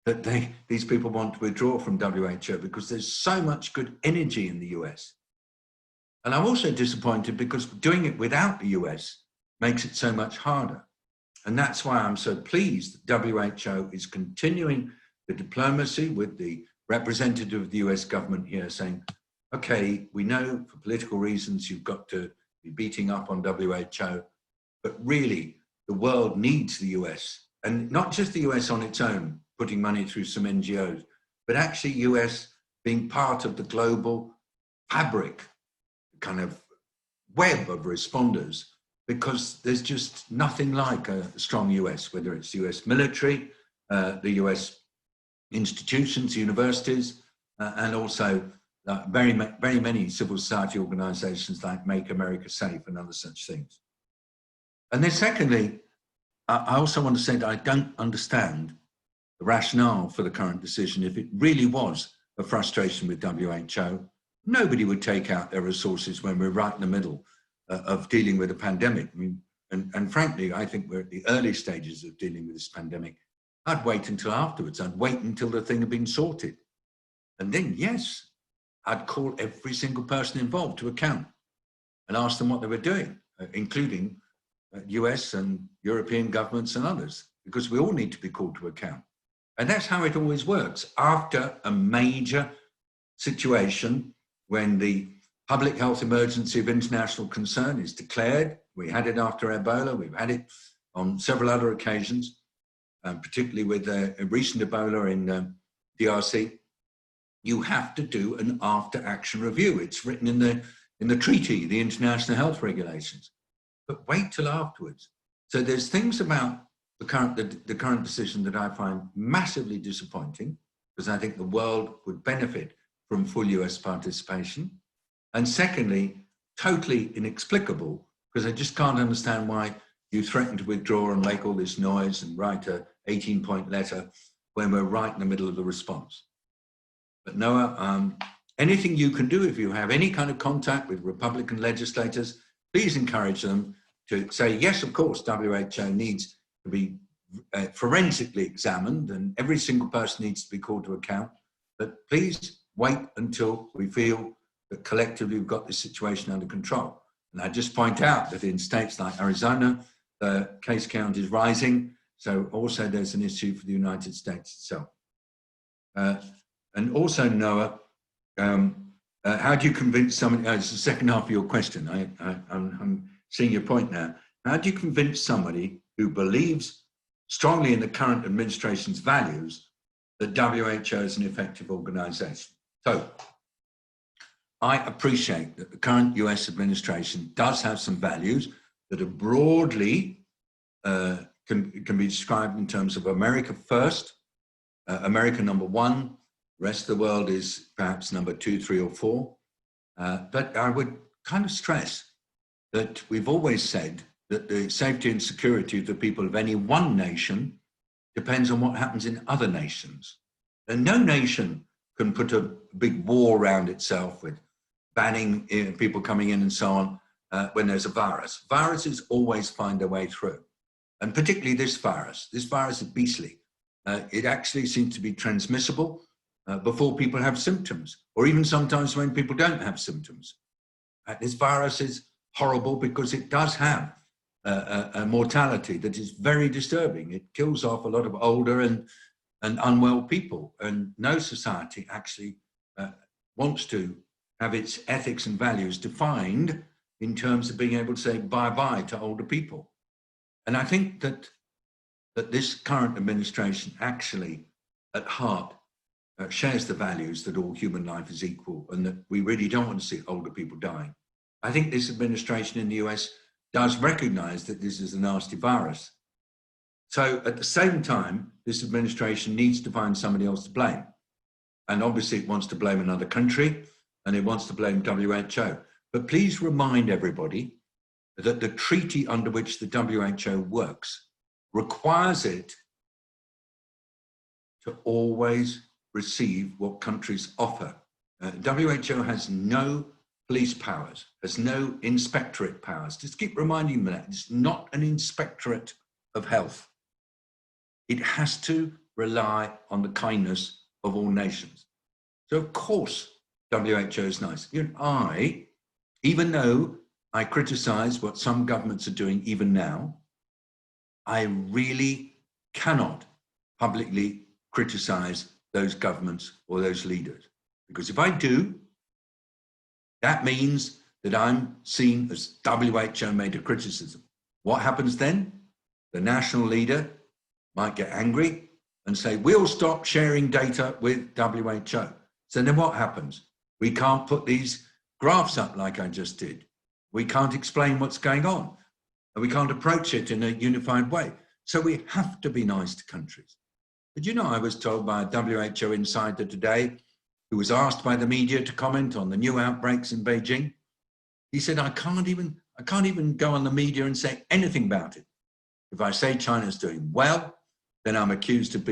that these people want to withdraw from WHO because there's so much good energy in the US. And I'm also disappointed because doing it without the US makes it so much harder. And that's why I'm so pleased that WHO is continuing the diplomacy with the representative of the US government here saying, okay, we know for political reasons you've got to be beating up on WHO, but really the world needs the US. And not just the US on its own, putting money through some NGOs, but actually US being part of the global fabric, kind of web of responders, because there's just nothing like a strong US, whether it's US military, the US institutions, universities, and also very many civil society organizations like Make America Safe and other such things. And then secondly, I also want to say that I don't understand the rationale for the current decision. If it really was a frustration with WHO, nobody would take out their resources when we're right in the middle of dealing with a pandemic. I mean, and frankly, I think we're at the early stages of dealing with this pandemic. I'd wait until afterwards. I'd wait until the thing had been sorted. And then, yes, I'd call every single person involved to account and ask them what they were doing, including US and European governments and others, because we all need to be called to account. And that's how it always works. After a major situation, when the public health emergency of international concern is declared, we had it after Ebola, we've had it on several other occasions, particularly with a recent Ebola in DRC, you have to do an after-action review. It's written in the treaty, the international health regulations. But wait till afterwards. So there's things about the current decision that I find massively disappointing, because I think the world would benefit from full US participation. And secondly, totally inexplicable, because I just can't understand why you threaten to withdraw and make all this noise and write a 18-point letter when we're right in the middle of the response. But Noah, anything you can do, if you have any kind of contact with Republican legislators, please encourage them to say, yes, of course, WHO needs to be forensically examined and every single person needs to be called to account. But please wait until we feel that collectively we've got this situation under control. And I just point out that in states like Arizona, the case count is rising. So also there's an issue for the United States itself. And also, Noah, how do you convince somebody, it's the second half of your question, I'm seeing your point now. How do you convince somebody who believes strongly in the current administration's values that WHO is an effective organization? So, I appreciate that the current US administration does have some values that are broadly, can be described in terms of America first, America number one, rest of the world is perhaps number 2, 3, or 4. But I would kind of stress that we've always said that the safety and security of the people of any one nation depends on what happens in other nations. And no nation can put a big war around itself with banning people coming in and so on when there's a virus. Viruses always find their way through. And particularly this virus. This virus is beastly. It actually seems to be transmissible before people have symptoms, or even sometimes when people don't have symptoms. This virus is horrible because it does have a mortality that is very disturbing. It kills off a lot of older and unwell people, and no society actually wants to have its ethics and values defined in terms of being able to say bye-bye to older people. And I think that this current administration actually, at heart, shares the values that all human life is equal and that we really don't want to see older people dying. I think this administration in the US does recognize that this is a nasty virus. So at the same time, this administration needs to find somebody else to blame. And obviously it wants to blame another country and it wants to blame WHO. But please remind everybody that the treaty under which the WHO works requires it to always receive what countries offer. WHO has no police powers, has no inspectorate powers. Just keep reminding them that it's not an inspectorate of health. It has to rely on the kindness of all nations. So of course, WHO is nice. Even though I criticize what some governments are doing even now, I really cannot publicly criticize those governments or those leaders. Because if I do, that means that I'm seen as WHO made a criticism. What happens then? The national leader might get angry and say, we'll stop sharing data with WHO. So then what happens? We can't put these graphs up like I just did. We can't explain what's going on. And we can't approach it in a unified way. So we have to be nice to countries. But you know, I was told by a WHO insider today, who was asked by the media to comment on the new outbreaks in Beijing. He said, I can't even go on the media and say anything about it. If I say China's doing well, then I'm accused of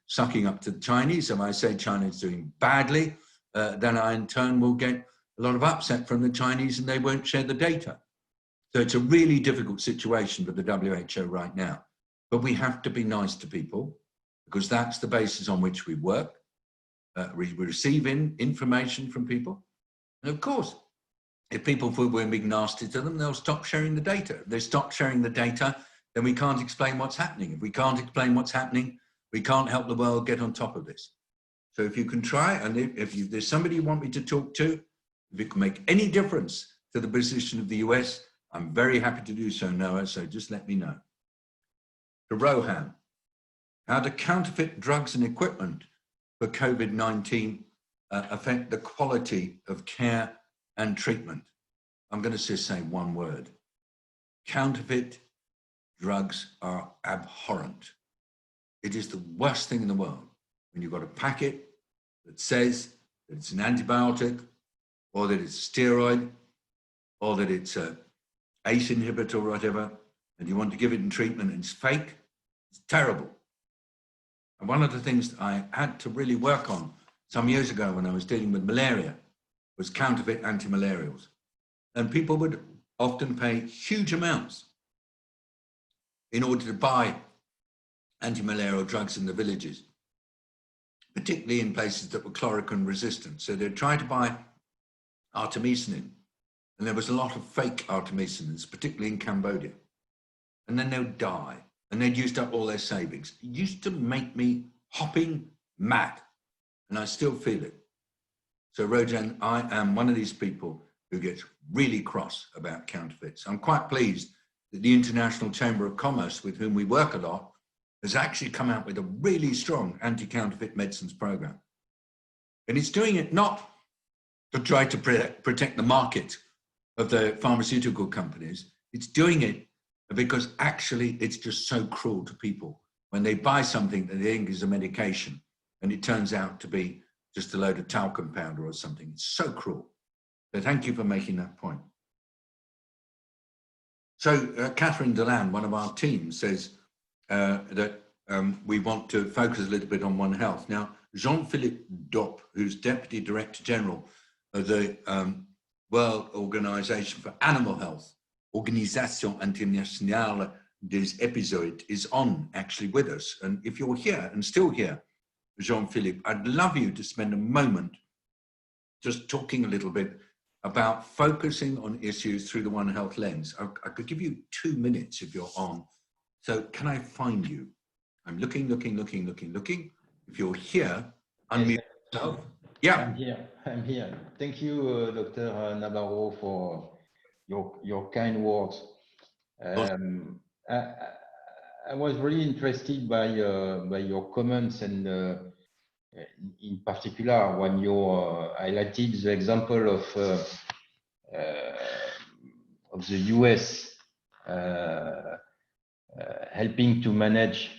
sucking up to the Chinese. If I say China's doing badly, then I in turn will get a lot of upset from the Chinese and they won't share the data. So it's a really difficult situation for the WHO right now. But we have to be nice to people because that's the basis on which we work. We receive information from people. And of course, if people feel we're being nasty to them, they'll stop sharing the data. If they stop sharing the data, then we can't explain what's happening. If we can't explain what's happening, we can't help the world get on top of this. So if you can try, and if there's somebody you want me to talk to, if it can make any difference to the position of the US, I'm very happy to do so, Noah, so just let me know. To Rohan, how do counterfeit drugs and equipment for COVID-19 affect the quality of care and treatment? I'm going to just say one word. Counterfeit drugs are abhorrent. It is the worst thing in the world when you've got a packet that says that it's an antibiotic or that it's a steroid, or that it's a ACE inhibitor or whatever, and you want to give it in treatment and it's fake, it's terrible. And one of the things I had to really work on some years ago when I was dealing with malaria was counterfeit anti-malarials. And people would often pay huge amounts in order to buy anti-malarial drugs in the villages, particularly in places that were chloroquine resistant. So they'd try to buy artemisinin, and there was a lot of fake artemisinins, particularly in Cambodia. And then they would die, and they'd used up all their savings. It used to make me hopping mad, and I still feel it. So Rojan, I am one of these people who gets really cross about counterfeits. I'm quite pleased that the International Chamber of Commerce, with whom we work a lot, has actually come out with a really strong anti-counterfeit medicines program. And it's doing it not to try to protect the market of the pharmaceutical companies. It's doing it because actually it's just so cruel to people when they buy something that they think is a medication and it turns out to be just a load of talcum powder or something. It's so cruel. So thank you for making that point. So Catherine Deland, one of our team, says that we want to focus a little bit on One Health. Now, Jean-Philippe Dopp, who's Deputy Director General of the World Organization for Animal Health, Organisation Internationale des Epidemics, is on actually with us. And if you're here and still here, Jean-Philippe, I'd love you to spend a moment just talking a little bit about focusing on issues through the One Health lens. I could give you 2 minutes if you're on. So can I find you? I'm looking. If you're here, unmute yourself. Yeah. I'm here. Thank you, Dr. Nabarro, for your kind words. I was really interested by your comments, and in particular when you highlighted the example of the US helping to manage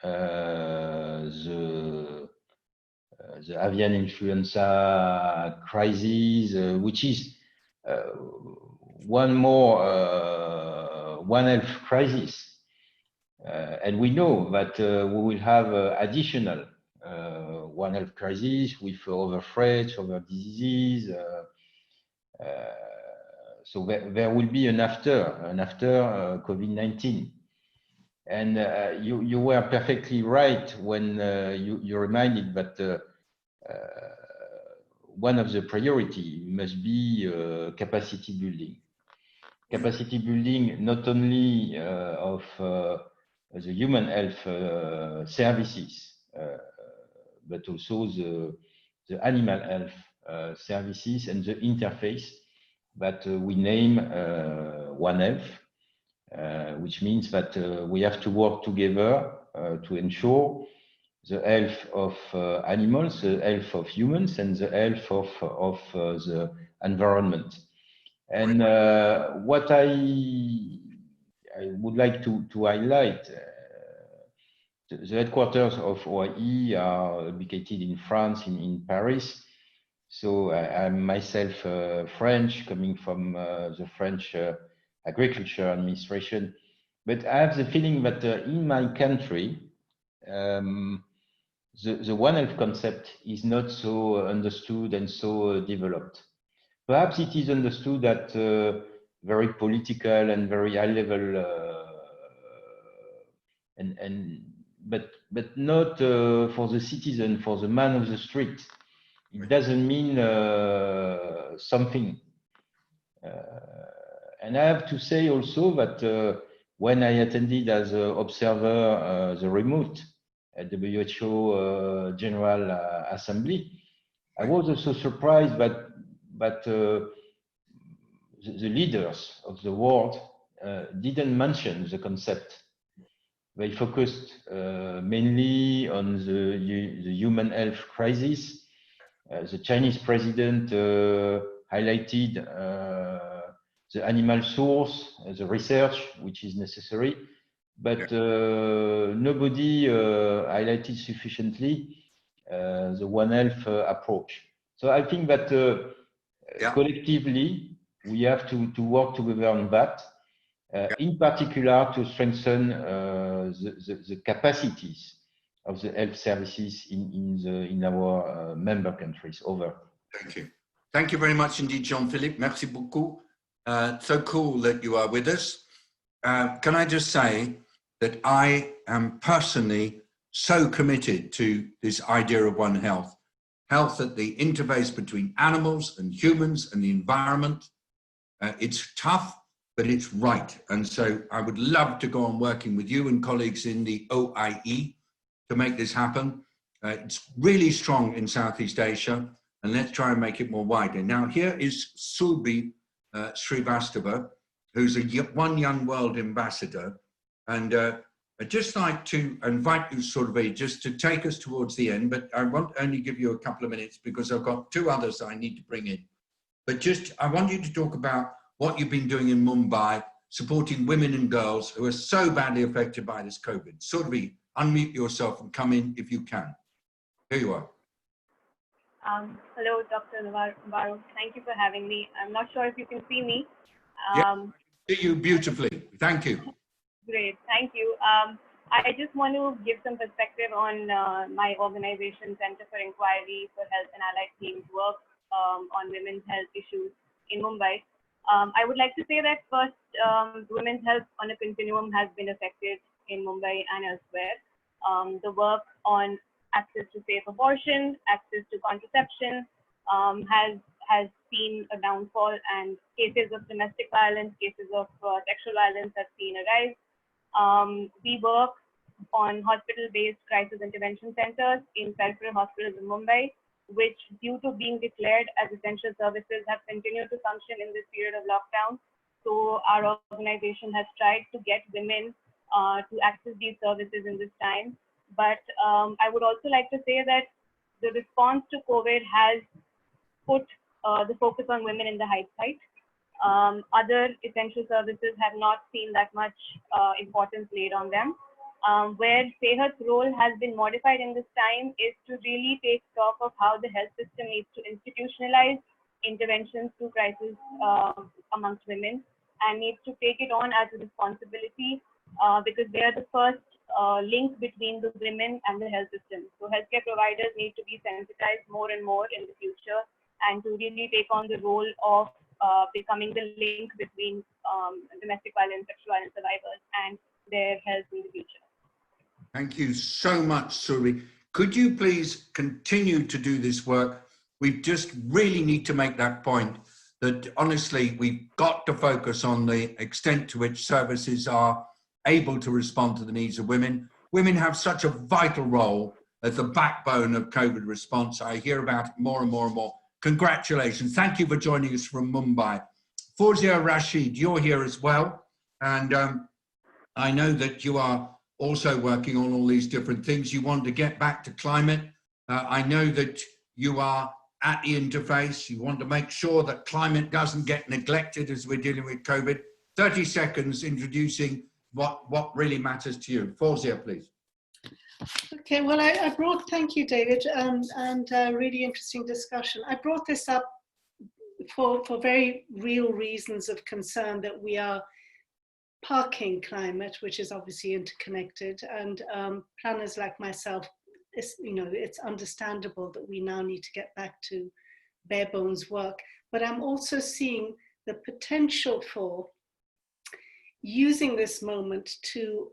the avian influenza crisis, which is one more One Health crisis. And we know that we will have additional One Health crisis with other threats, other diseases. So there will be an after COVID-19. And you were perfectly right when you reminded that one of the priority must be capacity building. Capacity building not only of the human health services, but also the animal health services and the interface that we name One Health, which means that we have to work together to ensure the health of animals, the health of humans, and the health of the environment. And what I would like to highlight, the headquarters of OIE are located in France, in Paris. So I'm myself French, coming from the French Agriculture Administration. But I have the feeling that in my country, the One Health concept is not so understood and so developed. Perhaps it is understood at very political and very high level, but not for the citizen, for the man of the street. It doesn't mean something. And I have to say also that when I attended as an observer the remote at the WHO General Assembly, I was also surprised that the leaders of the world didn't mention the concept. They focused mainly on the human health crisis. The Chinese president highlighted the animal source, the research which is necessary, but nobody highlighted sufficiently the One Health approach. So I think that collectively we have to work together on that, in particular to strengthen the capacities of the health services in our member countries. Over. Thank you. Thank you very much indeed, Jean-Philippe. Merci beaucoup. So cool that you are with us. Can I just say that I am personally so committed to this idea of One Health. Health at the interface between animals and humans and the environment. It's tough, but it's right. And so I would love to go on working with you and colleagues in the OIE to make this happen. It's really strong in Southeast Asia, and let's try and make it more wider. Now, here is Subi Srivastava, who's a One Young World ambassador. And I'd just like to invite you, Surbi, just to take us towards the end, but I won't only give you a couple of minutes because I've got two others I need to bring in. But just, I want you to talk about what you've been doing in Mumbai, supporting women and girls who are so badly affected by this COVID. Surbi, unmute yourself and come in if you can. Here you are. Hello, Dr. Nabarro. Thank you for having me. I'm not sure if you can see me. Yeah, see you beautifully. Thank you. Great, thank you. I just want to give some perspective on my organization, Center for Inquiry for Health and Allied Teams work on women's health issues in Mumbai. I would like to say that first, women's health on a continuum has been affected in Mumbai and elsewhere. The work on access to safe abortion, access to contraception has seen a downfall, and cases of domestic violence, cases of sexual violence have seen a rise. We work on hospital-based crisis intervention centers in peripheral hospitals in Mumbai, which, due to being declared as essential services, have continued to function in this period of lockdown. So our organization has tried to get women to access these services in this time. But I would also like to say that the response to COVID has put the focus on women in the hindsight. Other essential services have not seen that much importance laid on them. Where Sehat's role has been modified in this time is to really take stock of how the health system needs to institutionalize interventions to crisis amongst women, and needs to take it on as a responsibility because they are the first link between the women and the health system. So healthcare providers need to be sensitized more and more in the future, and to really take on the role of becoming the link between domestic violence, sexual violence survivors and their health in the future. Thank you so much, Surbi. Could you please continue to do this work? We just really need to make that point that honestly, we've got to focus on the extent to which services are able to respond to the needs of women. Women have such a vital role as the backbone of COVID response. I hear about it more and more and more. Congratulations. Thank you for joining us from Mumbai. Fawzia Rashid, you're here as well. And I know that you are also working on all these different things. You want to get back to climate. I know that you are at the interface. You want to make sure that climate doesn't get neglected as we're dealing with COVID. 30 seconds introducing what really matters to you. Fawzia, please. Okay, well, I brought, thank you, David, and really interesting discussion. I brought this up for very real reasons of concern that we are parking climate, which is obviously interconnected, and planners like myself, it's understandable that we now need to get back to bare bones work, but I'm also seeing the potential for using this moment to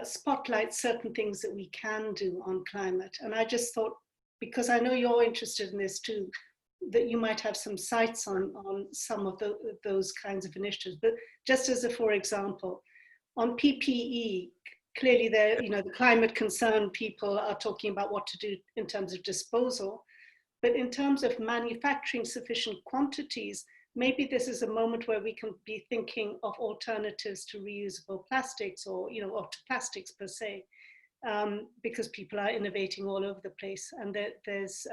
spotlight certain things that we can do on climate. And I just thought, because I know you're interested in this too, that you might have some sights on some of those kinds of initiatives. But just as a for example, on PPE, clearly the climate concerned people are talking about what to do in terms of disposal. But in terms of manufacturing sufficient quantities, maybe this is a moment where we can be thinking of alternatives to reusable plastics or to plastics per se, because people are innovating all over the place, and there's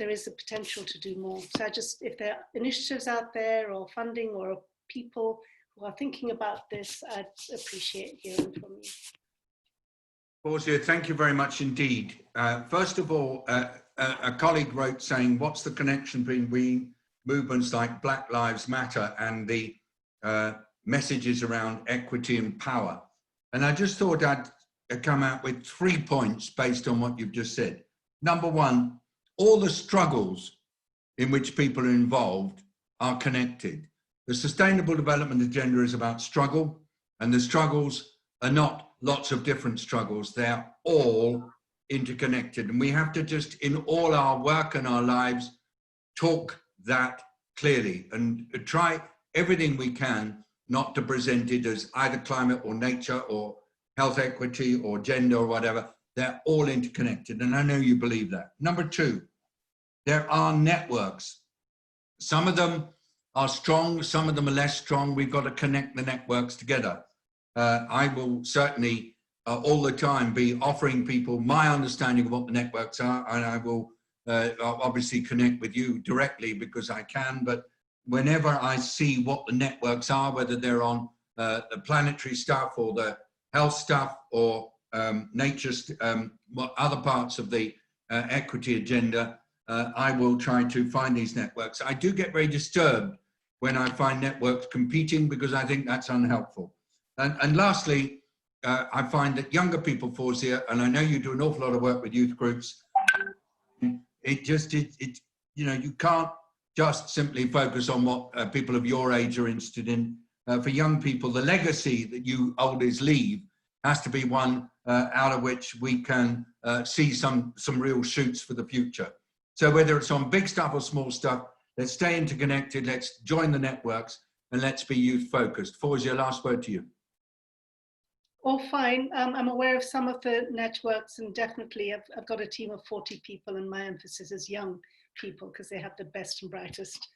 there is a potential to do more. So if there are initiatives out there or funding or people who are thinking about this, I'd appreciate hearing from you. Fawzia, thank you very much indeed. First of all, a colleague wrote saying, what's the connection between movements like Black Lives Matter and the messages around equity and power. And I just thought I'd come out with 3 points based on what you've just said. Number one, all the struggles in which people are involved are connected. The Sustainable Development Agenda is about struggle, and the struggles are not lots of different struggles. They're all interconnected. And we have to just, in all our work and our lives, talk that clearly and try everything we can not to present it as either climate or nature or health equity or gender or whatever. They're all interconnected, and I know you believe that. Number two, there are networks. Some of them are strong, some of them are less strong. We've got to connect the networks together. I will certainly all the time be offering people my understanding of what the networks are, and I will obviously connect with you directly because I can, but whenever I see what the networks are, whether they're on the planetary stuff or the health stuff or nature, what other parts of the equity agenda, I will try to find these networks. I do get very disturbed when I find networks competing because I think that's unhelpful. And lastly, I find that younger people, Fawzia, and I know you do an awful lot of work with youth groups, you know, you can't just simply focus on what people of your age are interested in. For young people, the legacy that you oldies leave has to be one out of which we can see some real shoots for the future. So whether it's on big stuff or small stuff, let's stay interconnected, let's join the networks, and let's be youth focused. Fawzia, last word to you. All fine. I'm aware of some of the networks, and definitely I've got a team of 40 people, and my emphasis is young people because they have the best and brightest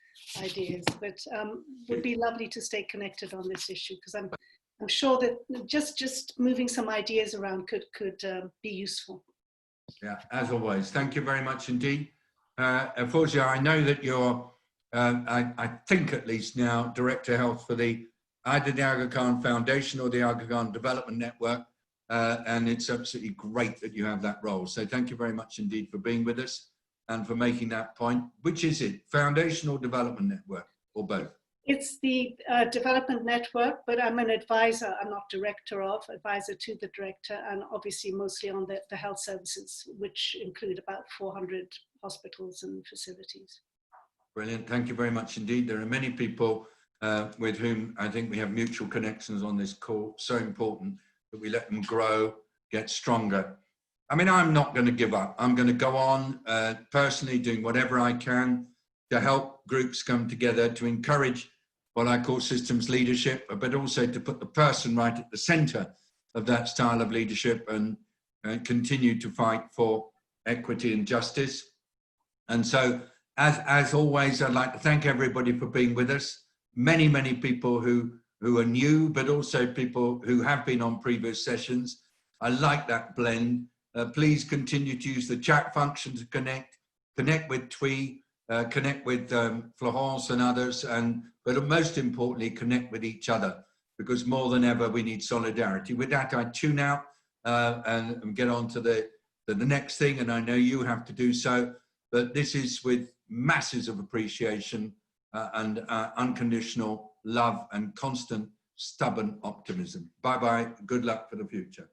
ideas. But would be lovely to stay connected on this issue because I'm sure that just moving some ideas around could be useful. Yeah, as always. Thank you very much indeed. Fawzia, I know that you're, I think at least now, Director of Health for either the Aga Khan Foundation or the Aga Khan Development Network, and it's absolutely great that you have that role. So thank you very much indeed for being with us and for making that point. Which is it, Foundation or Development Network, or both? It's the Development Network, but I'm an advisor. I'm not director of, advisor to the director, and obviously mostly on the health services, which include about 400 hospitals and facilities. Brilliant, thank you very much indeed. There are many people with whom I think we have mutual connections on this call. So important that we let them grow, get stronger. I mean, I'm not going to give up. I'm going to go on personally doing whatever I can to help groups come together, to encourage what I call systems leadership, but also to put the person right at the center of that style of leadership and continue to fight for equity and justice. And so, as always, I'd like to thank everybody for being with us. Many, many people who are new, but also people who have been on previous sessions. I like that blend. Please continue to use the chat function to connect with Twee, connect with Florence and others, but most importantly, connect with each other, because more than ever, we need solidarity. With that, I tune out and get on to the next thing, and I know you have to do so, but this is with masses of appreciation and unconditional love and constant stubborn optimism. Bye-bye. Good luck for the future.